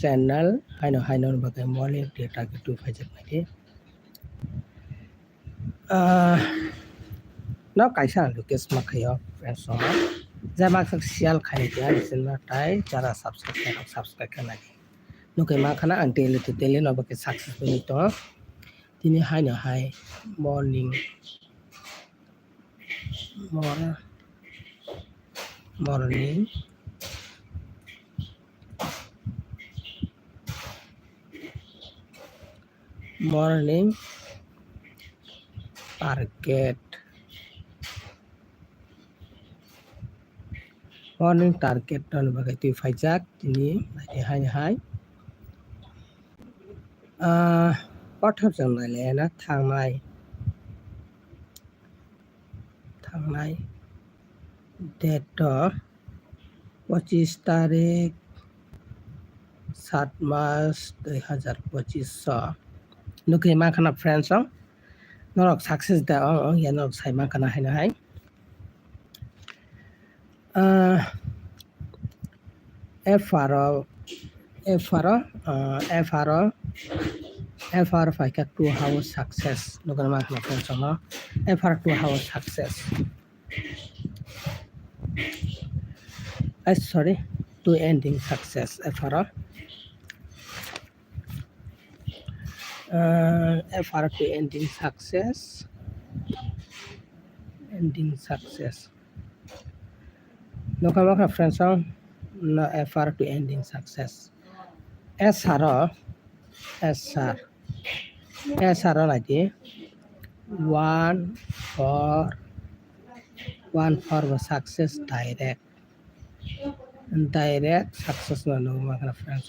channel haino bagai morning data ke tu phajak mai no kaisa Lucas makhayo friends sama jama sial khai dia listener tai jara subscribe kana nukai ma khana ang daily to daily no bagai successful to tini haino hai morning target don bagai tu phajak tini hai pathap jang nai le na thangnai date to 25 তারিখ 7 মাস 2025 nukai ma khana friends norok success da ya norok sai ma khana haina hai FR faika 2 hours success nukai ma khana friends no FR 2 hours success sorry to ending success FR to ending success no kama friends no FR to ending success SR lagi 1 for success direct success no makana friends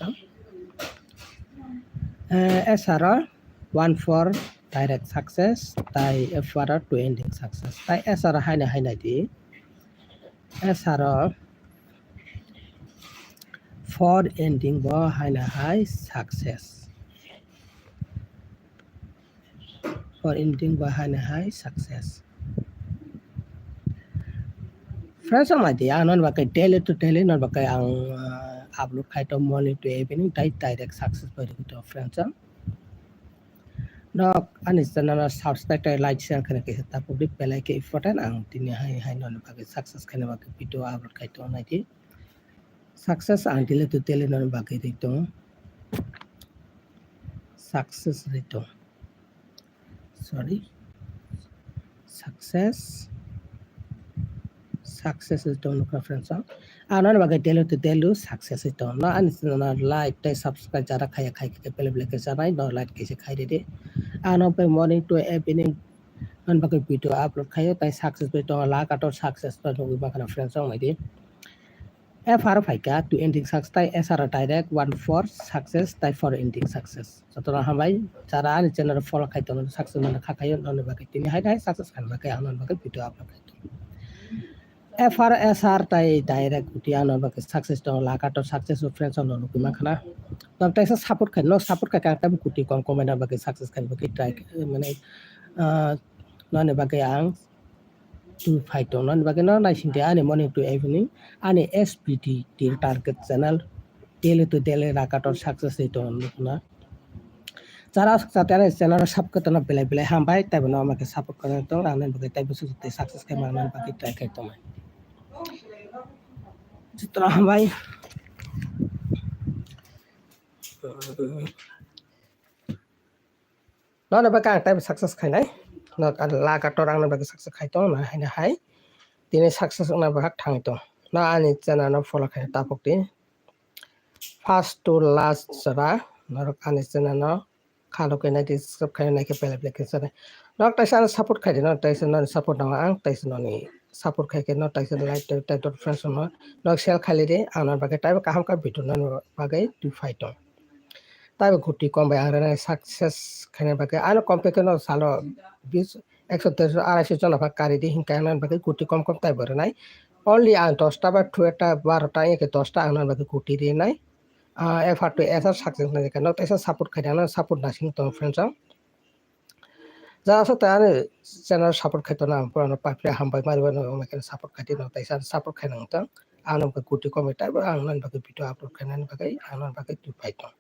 SR 1 for direct success tai FR to ending success tai SR haina di SR for ending bo haina high success friends sama dia non bakai daily to daily non bakai ang upload khai to morning to evening direct success bari to friends no ani channel subscribe like share khane ke ta public belai ke important ang tini hai non bakai success khane bakai video upload khai to nai di success ang daily to daily non bakai to success itu no friends anon bagai daily to daily success itu no ani like tai subscribe jara khai ke pele ke jara no like ke se khai de anon pe morning to evening non bagai video upload khai tai success to la ka to success to no bakana friends mai di FR faika to ending success tai SR direct 1 for success tai for ending success satora hambai jara ani channel follow khai to success man khakayo non bagai tini hai success kan bagai anon bagai video upload khai FR SR tai direct utiano bagai success to la ka to success friends on no kuma khana tam tai support khai no support ka ta kuti kom comment bagai success kan bagai try mane non bagai ang to fight non bagai no nai sinte ani morning to evening ani SPT til target channel daily to daily la ka to success itu no jara satane channel subscribe to belai hambai tai no amake support kore to anan bagai tai busu success kai manan bagai try kai to setelah hambai no bagai tai success khai nai no la ka to rang bagai success khai to na hai tini success na bahak thang to na ani channel no follow khai tapok ti first to last jara norok ani channel no khalo ke nai subscribe khai nai ke pele ke jara no tai san support khai no tai san support na ang tai san ni support khai ke no tai san like tai to friends no share khali de anan bagai tai kaham ka video no bagai tu fight to tai guti kom bai ara success khai bagai ano compare no salo 20 130 250 জন ভাগ কারি দি হিংকায়নান বাকি গুটি কম তাই বরে নাই only ang 10টা বা 2টা 12টা একে 10টা আনার বাকি গুটি রে নাই এফার টু এসার সাকসেস না কেন তাইসা সাপোর্ট খাইনা সাপোর্ট নাসিং তো फ्रेंड्स যা আছে তানে চ্যানেল সাপোর্ট খাইতো না পুরানো পাপড়ি হামবাই মারিবা না মেকে সাপোর্ট খাইতে না তাইসা সাপোর্ট খাইনা তো आंनो कुटी कमेन्ट आंनो बागै भिडिअ आपलोड खालामनायनि बागै आंनो बागै दुफाय दं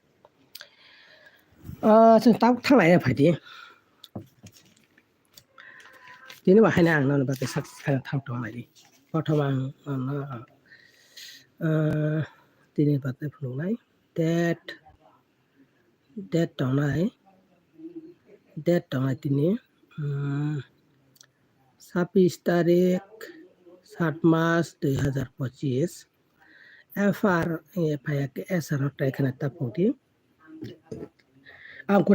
जों ताव थांनाय फायदि दिनै बाहायनो आंनो बागै साक्सेस खालामनो थांथों नायदि प्रथम आं दिनै बागै फुंनाय डेट दंनाय दिनै 26 तारिख 7 मार्च 2025 FR SR track na tapoti ang ko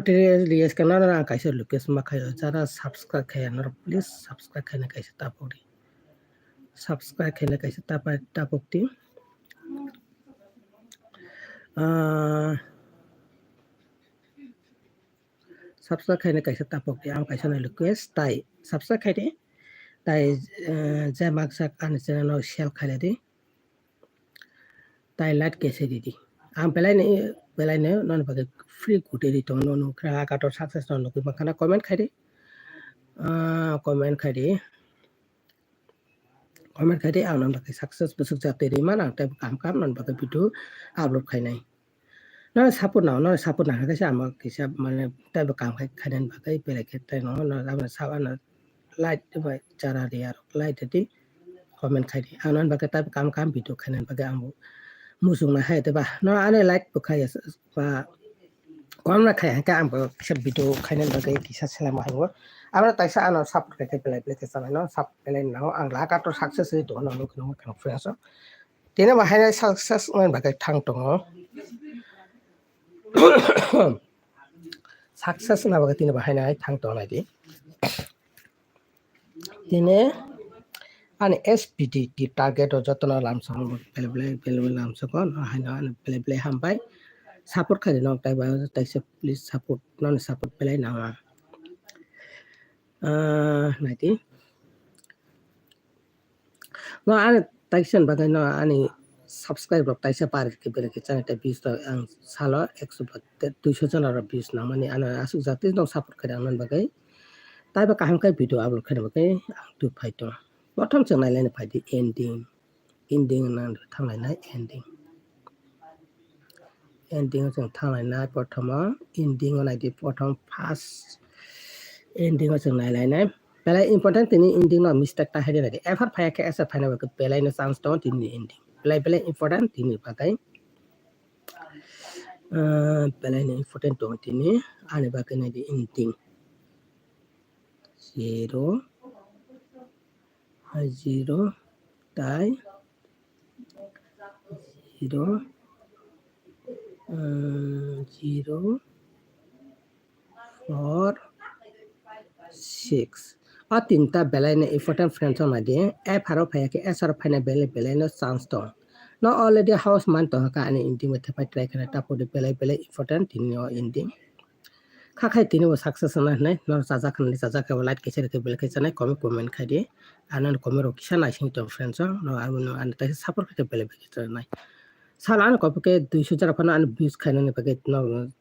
lies kana na kaisa lukes makayo jara subscribe kaya na please subscribe kaya na kaisa tapoti subscribe kaya na kaisa tapoti subscribe kaya na kaisa tapoti ang kaisa na lukes tai subscribe kaya de tai ja maksak an channel share kaya de tai light kese didi ang pelai ne non bagai free kute di tong non kra ka to success non ko makana comment khai de comment khai de ang non bagai success busuk jate ri mana ta kam non bagai video upload khai nai non support na ka sa ama kisa mane ta kam khai den bagai pelai ke ta no na sa na light ba cara dia light di comment khai de ang non bagai ta kam video khai nan bagai ang musung na hai ba no ane like bukai ba kon na khai ka am se video khainan ba gai kisa sela ma hawo amra taisa ano support kai pelai pelai sa no sub pelai no ang la ka to success do no no kan friends tena ba hai success ngan ba gai thang tong success na ba gai tena ba hai na thang tong lai di tene ani SPD di target o jotona lamsang pelai lamsang ko hai na pelai hambai support khai no tai ba tai se please support non support pelai na nanti no ani taisen bagai no ani subscribe rok taisa par ke bele ke channel ta 20 to ang salo 200 jon ar 20 na mani ana asuk jate no support khai ang bagai tai ba kaham kai video upload khai bagai ang tu phai to prothom chang nai lai phai di ending na thanglai nai ending chang thanglai nai prothom ending nai di prothom first ending chang nai lai nai pelai important tini ending no mistake ta hede nai ever phai ke asa phai na ba pelai no chance to tini ending pelai important tini bagai pelai no important to tini ani bagai nai di ending 0 tai 0 4 6 tinta belai na important friends on ade f haro phaya ke s haro phaya belai no chance to no already house man to ka ani ending with try kana tapo de belai important tin no ending khai tini o success na nai no jaja ka light ke chere ke belai ke chana comment khai de anan comment ro kisa na sing to friends no no an ta support ke belai ke chana nai salan ko ke 200 jara phana an views khaina ne pake no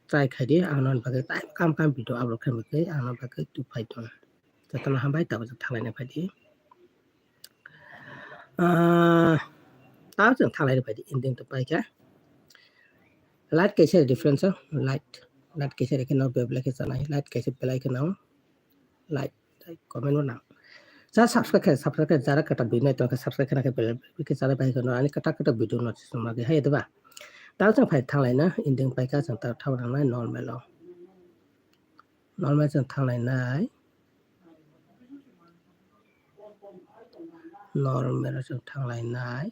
try khai de anan pake kam video upload khai pake anan pake tu phai to jatana hambai ta thanglai na phai di ta jeng thanglai phai di ending to pai ka light ke se difference light ke se ke no belai ke chana light ke se belai ke no light comment na जा subscribe jara kata bina to ka subscribe kana ke belai ke jara bai ko no ani kata video no suma ge hai ba tao chẳng phải thằng này nữa ending phải cái chẳng tao thao thằng này normal chẳng thằng này này normal chẳng thằng này này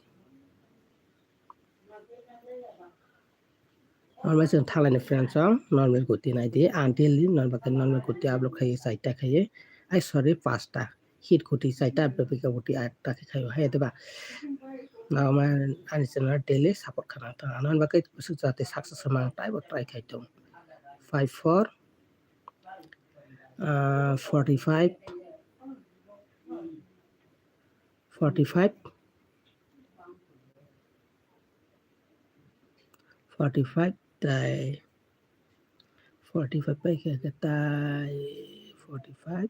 normal chẳng thằng này friends song normal của tin này đi until normal của tin upload khai site ta khai ai sorry pasta hit của tin site ta bị cái của tin ta khai hay đấy ba nào mà anh sẽ nói daily support khả năng thằng anh cái sự ra thì success mang tay vào try khai tung 54 45 45 45 tai 45 pai ke tai 45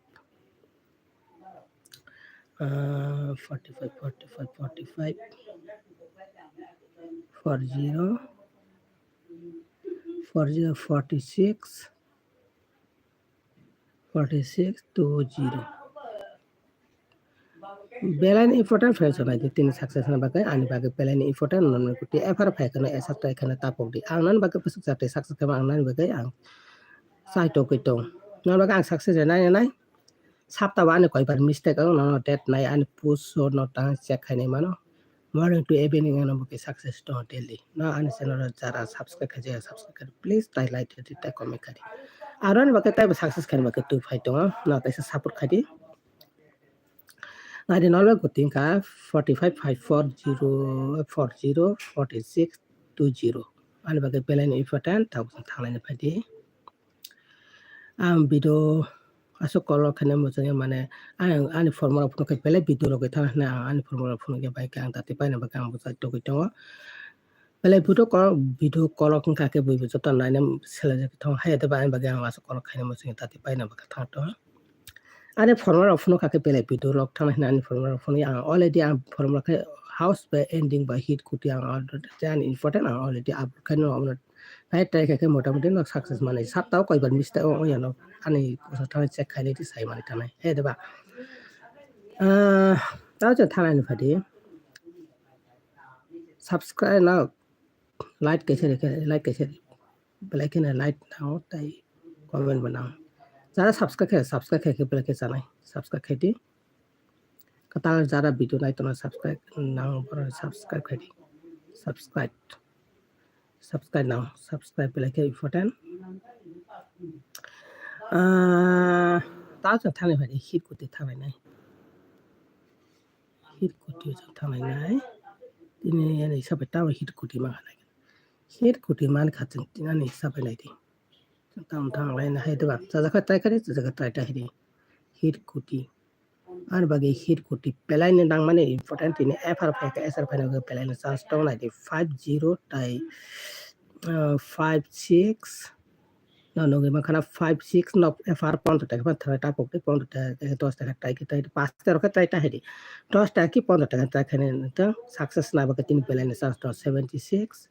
45 40 46 46 20 বেলাইন important ফেলছো নাই তিনি success না বাকে আনি বাকে বেলাইন important নন কুটি এফার ফাইখানে এসারটা এখানে তাপক দি আংনান বাকে পেসক জাতে success খাবা আংনান বাকে আং সাইটো কইতো নন বাকে আং সাকসেস নাই নাই সাপটা বানে কয়বার মিস্টেক আং নন ডেট নাই আনি পুশ or not আং চেক খাইনে মানো morning to evening and Banke success তো ডেইলি না আনি চ্যানেল যারা সাবস্ক্রাইব খাজে সাবস্ক্রাইব প্লিজ তাই লাইক দিতে কমেন্ট খাদি আর আনি বাকে তাই সাকসেস খাই বাকে তুই ফাইতো না তাই support khadi Nadi normal kuting ka 45 540 40 46 20 ani bagai pelen important thousand thanglai phadi video asok kolor khane mojang mane ani formula phone ke pele video roge thana na ani formula phone ke bai kang tate pai na ba kang bujai to kito pele video kolor kang ka ke boi bu jotan na nam sele je thong hai te ba ani bagai ang asok kolor khane mojang tate pai na ba ka thang to Ani formula of no kake pele video log thana hina ani formula of no yang already ang formula ke house by ending by hit kuti ang jan important ang already up kan no amna nai try kake motamoti no success mane saptao koi bar mistake o ya no ani thana check khai ni sai mane thana he de ba tao je thana ni phadi subscribe now like kaise like na like now tai comment banao যারা subscribe খাই বলে কে জানাই subscribe খাইটি কথা যারা video নাই তোমরা subscribe নাও subscribe খাইটি subscribe নাও subscribe বলে কে important তাও থানায় ভাই হিট করতে থানায় নাই হিট করতে থানায় নাই তিনি হিসাবে তাও হিট করতে মা লাগে হিট করতে মান খাচ্ছেন তিনি হিসাবে নাই দি Tang tang lain hai tu ba. Jaga try kari jaga try ta hiri. Hit kuti. Ar bagi hit kuti. Pelai ni dang mana important ini FR pakai SR pakai ke pelai ni chance tong nanti 50 tai 56 no no gimana karena 56 no FR pon tu tak apa terata pokok pon tu tak tos tak try kita itu pasti orang try ta hiri. Tos tak ki pon tu tak try kene itu success na bagi tin pelai ni chance tong 76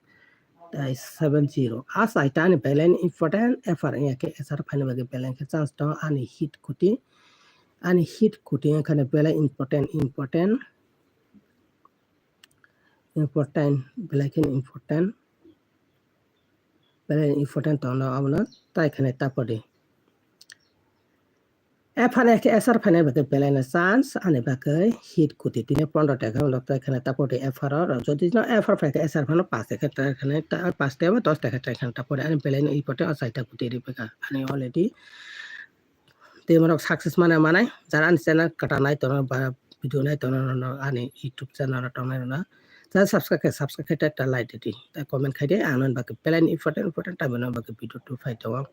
70 as I tan belen important effort ke SR phane bagi belen ke chance to ani hit kuti khane belen important belen important to na amna tai khane tapode এফানে এসার ফানে বাকে বেলাইনা chance আনে বাকে hit কুটি তিনি 15 টাকা লক্ত এখানে তারপরে এফার যদি না এফার ফাকে এসার ফানো 5 টাকা এখানে 5 টাকা 10 টাকা এখানে তারপরে আনে বেলাইনা এই পটে আসাইটা কুটি রিপেকা আনে অলরেডি তেমরক সাকসেস মানে যারা চ্যানেল কাটা নাই তোর বা ভিডিও নাই তোর আনে ইউটিউব চ্যানেল টনাই না যারা সাবস্ক্রাইব একটা লাইক দিতি তাই কমেন্ট খাই দে আনন বাকে বেলাইন ইম্পর্টেন্ট টাইম না বাকে ভিডিও টু ফাইট দাও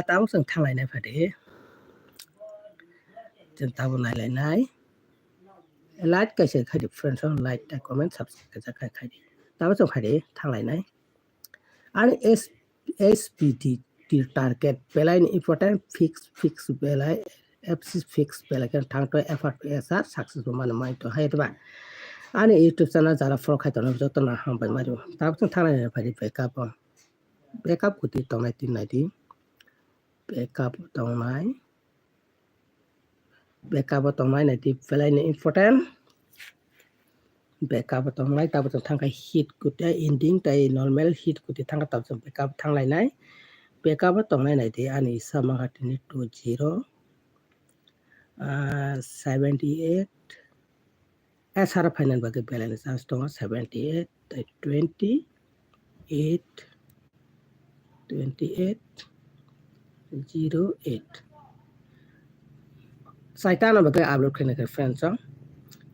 tao sang thang lại này phải để chân tao này lại này like cái sự khai được friend xong like and comment subscribe cái khai khai đi tao sang phải để thang lại này anh SPT target belai important fix belai FC fix belai kan thang to effort SR successful mana mai to hai to ba anh YouTube channel যারা follow khai to na joto na ham bai maru tao sang thang lại này phải để backup của ti tong này tin này đi backup tong mai này thì phải là important backup tong mai tao thang cái hit của cái ending cái normal hit của cái thang tao backup thang lại này backup tong này thì anh sama cái ini 20 78 SR final bagi balance as tong 78 28 08 Saita na bagai upload kena ke friends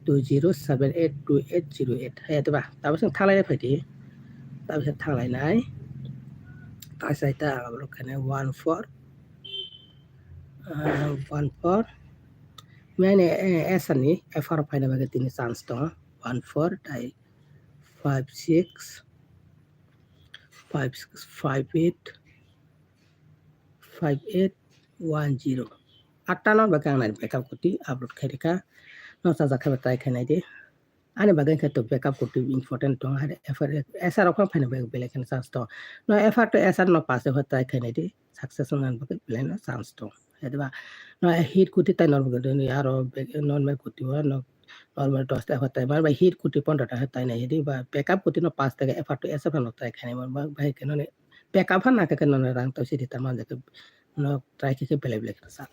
20782808 hai tu ba tao sang thang lai phải đi tao sang thang lai này tao saita upload kena 14 मैंने ऐसा नहीं FR final बागे तीन chance तो 14 tai 56 58 5810 8 non bagang na backup kuti upload khairika no sa zakha batai khanai de Ani bagai ka to backup ko to important to har effort esar okon phane bele kan chance to no effort to esar no pass ho try khane di success nan bagai bele no chance to hedba no hit kuti tai normal do ni aro normal kuti ho no normal to sta hotai mar bai hit kuti 15 ta hotai na hedi ba backup kuti no pass ta effort to esar no try khane mar bai ke no backup na ka no rang to sidi ta man ja no try ke bele kan sa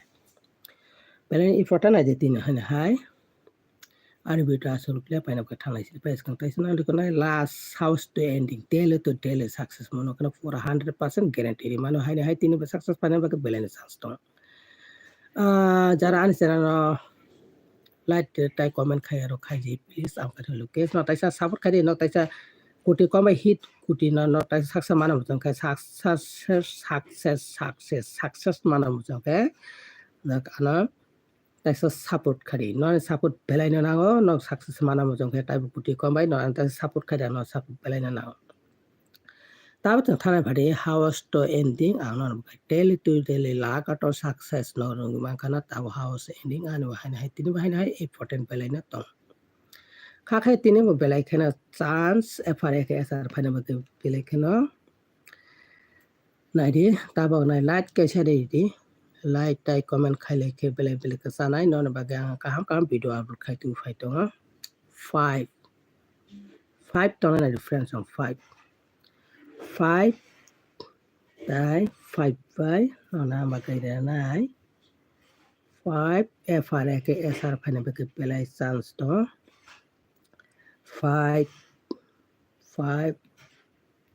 bele important na je tin hane hai Ani bita asal play paina ka thalai si pa skang tai sana ko na last house to ending daily success mono kana for 100% guarantee mano hai tini ba success paina ba ka balance chance to jara ani sana no like tai comment khai aro khai ji please am ka thulu case no tai sa support khai no tai sa kuti ko mai hit kuti no tai success mana mo kai success mana mo kai na kana তাই서 support খারি নয় support বেলাই না নাও ন success মানা মজং K type পুটি কমাই ন আন্তা সাপোর্ট খারি ন সাপোর্ট বেলাই না নাও তারপর তো থানা ভাড়ে হাউস তো এন্ডিং আনো ডেলি লাক আটো সাকসেস ন রং মাখানা তাও হাউস এন্ডিং আনো হাই হাই তিনি বাহাই হাই ইম্পর্টেন্ট বেলাই না তো খাখাই তিনি মো বেলাই খেনা চান্স এফারে কে এসার ফাইনা মতে বেলাই খেনা নাই দি তাবাক নাই লাইট কে ছাড়ে দি like tai comment khai ke bele ka sanai non ba ga kaham video upload khai tu phai to 5 to na difference on 5 tai 5 by na ba kai da nai 5 f r ke s r phai na ba ke bele chance to 5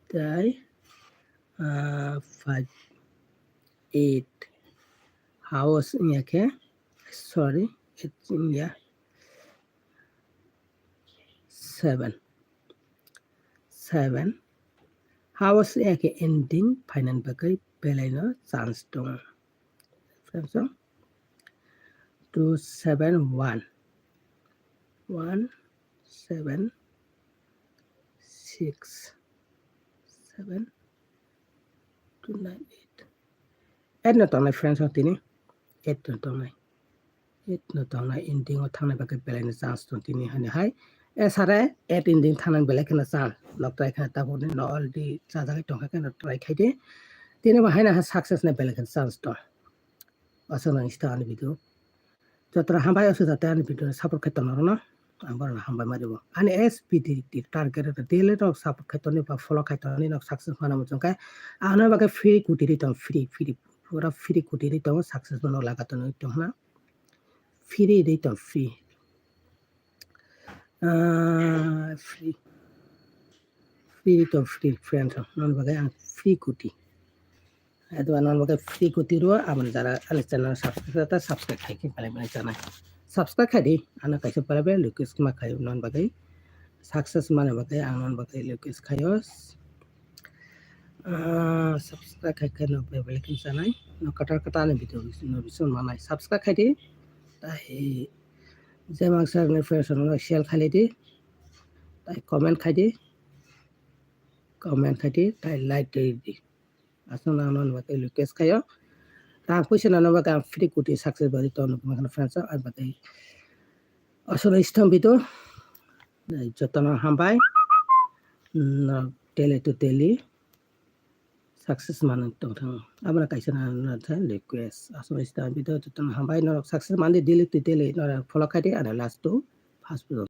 tai 5 8 house in ke sorry it's in 7 house ke ending final bagai belai chance to friends 271 7 6 7 298 add na to my friends tini 8 no to na ending o thang na bagai belai na chance to tini hani hai esare 8 ending thang na belai kana chance lok try khana ta bone no already cha jagai tongka kana try khai de tini ba hai na success na belai kana chance to asana ista ani video jotra hambai asu ta ani video support khai to na ambar na hambai maribo ani spd target ta dele to support khai to ni ba follow khai to ni no success mana mo jongkai ana bagai free kuti ri to free pura free kuti ri to success no laga to no to na free ri to free friends non bagai ang free kuti itu non bagai free kuti ro aman jara ani channel subscribe khai ke pale mai chana subscribe khai di ana kaise pale be lucas ma khai non bagai success mana bagai ang non bagai lucas khayos subscribe khai ke no be bele kin sanai no kata ni video no bison manai subscribe khai di tai jemang sar ne person no share khai di tai comment khai di tai like di asana non bagai lucas khayo ta question no bagai free kuti success bari to no ma friends ar bagai asana istam video jotana hambai no daily success manan to thang amra kaisa na tha request asana istam video jotana hambai no success mande daily no follow khai di ana last to fast